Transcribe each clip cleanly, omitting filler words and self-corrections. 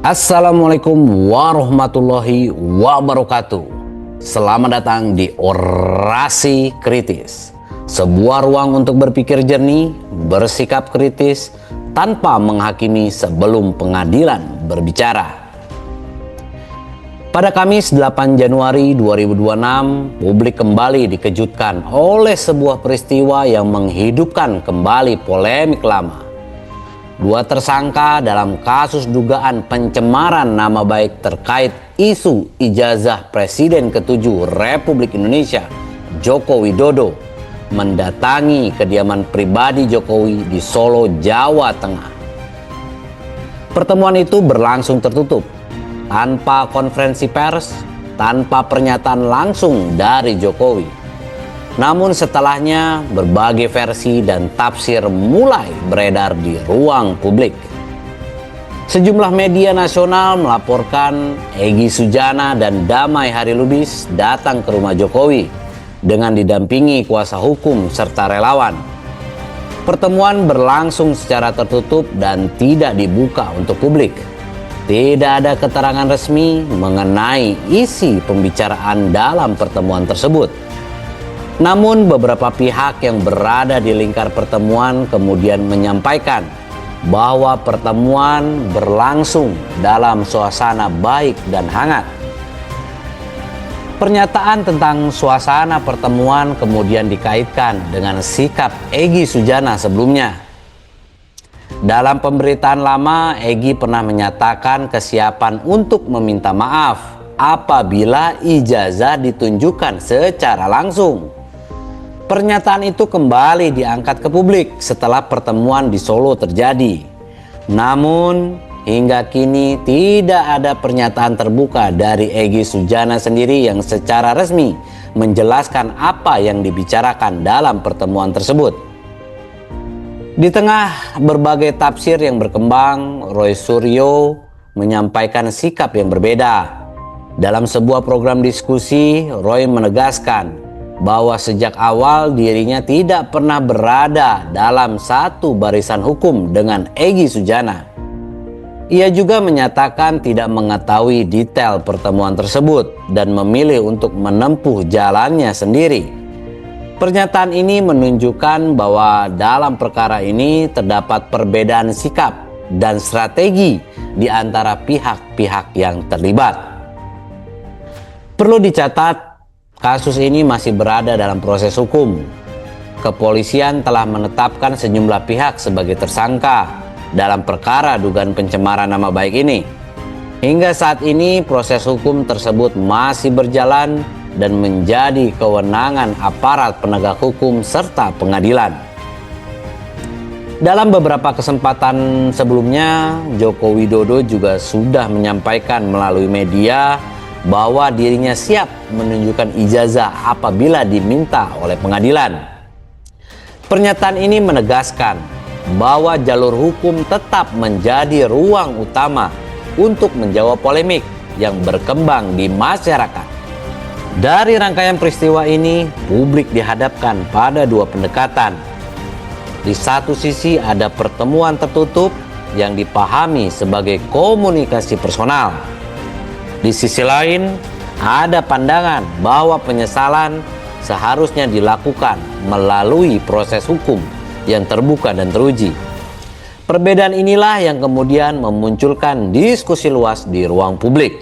Assalamualaikum warahmatullahi wabarakatuh. Selamat datang di Orasi Kritis, sebuah ruang untuk berpikir jernih, bersikap kritis, tanpa menghakimi sebelum pengadilan berbicara. Pada Kamis 8 Januari 2026, publik kembali dikejutkan oleh sebuah peristiwa yang menghidupkan kembali polemik lama. Dua tersangka dalam kasus dugaan pencemaran nama baik terkait isu ijazah Presiden ke-7 Republik Indonesia, Joko Widodo, mendatangi kediaman pribadi Jokowi di Solo, Jawa Tengah. Pertemuan itu berlangsung tertutup, tanpa konferensi pers, tanpa pernyataan langsung dari Jokowi. Namun setelahnya berbagai versi dan tafsir mulai beredar di ruang publik. Sejumlah media nasional melaporkan Egy Sujana dan Damai Harilubis datang ke rumah Jokowi dengan didampingi kuasa hukum serta relawan. Pertemuan berlangsung secara tertutup dan tidak dibuka untuk publik. Tidak ada keterangan resmi mengenai isi pembicaraan dalam pertemuan tersebut. Namun beberapa pihak yang berada di lingkar pertemuan kemudian menyampaikan bahwa pertemuan berlangsung dalam suasana baik dan hangat. Pernyataan tentang suasana pertemuan kemudian dikaitkan dengan sikap Egy Sujana sebelumnya. Dalam pemberitaan lama, Egy pernah menyatakan kesiapan untuk meminta maaf apabila ijazah ditunjukkan secara langsung. Pernyataan itu kembali diangkat ke publik setelah pertemuan di Solo terjadi. Namun hingga kini tidak ada pernyataan terbuka dari Egy Sujana sendiri yang secara resmi menjelaskan apa yang dibicarakan dalam pertemuan tersebut. Di tengah berbagai tafsir yang berkembang, Roy Suryo menyampaikan sikap yang berbeda. Dalam sebuah program diskusi, Roy menegaskan bahwa sejak awal dirinya tidak pernah berada dalam satu barisan hukum dengan Egy Sujana. Ia juga menyatakan tidak mengetahui detail pertemuan tersebut dan memilih untuk menempuh jalannya sendiri. Pernyataan ini menunjukkan bahwa dalam perkara ini terdapat perbedaan sikap dan strategi di antara pihak-pihak yang terlibat. Perlu dicatat, kasus ini masih berada dalam proses hukum. Kepolisian telah menetapkan sejumlah pihak sebagai tersangka dalam perkara dugaan pencemaran nama baik ini. Hingga saat ini proses hukum tersebut masih berjalan dan menjadi kewenangan aparat penegak hukum serta pengadilan. Dalam beberapa kesempatan sebelumnya, Joko Widodo juga sudah menyampaikan melalui media bahwa dirinya siap menunjukkan ijazah apabila diminta oleh pengadilan. Pernyataan ini menegaskan bahwa jalur hukum tetap menjadi ruang utama untuk menjawab polemik yang berkembang di masyarakat. Dari rangkaian peristiwa ini, publik dihadapkan pada dua pendekatan. Di satu sisi ada pertemuan tertutup yang dipahami sebagai komunikasi personal. Di sisi lain, ada pandangan bahwa penyesalan seharusnya dilakukan melalui proses hukum yang terbuka dan teruji. Perbedaan inilah yang kemudian memunculkan diskusi luas di ruang publik.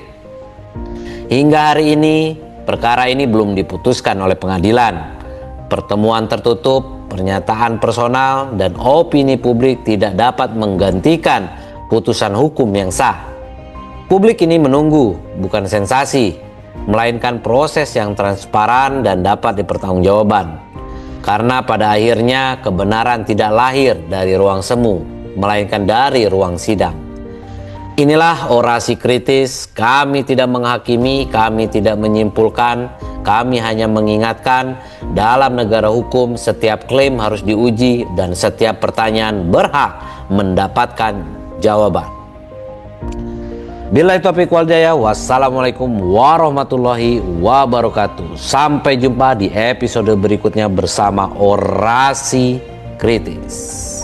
Hingga hari ini, perkara ini belum diputuskan oleh pengadilan. Pertemuan tertutup, pernyataan personal, dan opini publik tidak dapat menggantikan putusan hukum yang sah. Publik ini menunggu, bukan sensasi, melainkan proses yang transparan dan dapat dipertanggungjawabkan. Karena pada akhirnya kebenaran tidak lahir dari ruang semu, melainkan dari ruang sidang. Inilah orasi kritis. Kami tidak menghakimi, kami tidak menyimpulkan, kami hanya mengingatkan dalam negara hukum setiap klaim harus diuji dan setiap pertanyaan berhak mendapatkan jawaban. Billahi taufiq wal hidayah. Wassalamualaikum warahmatullahi wabarakatuh. Sampai jumpa di episode berikutnya bersama Orasi Kritis.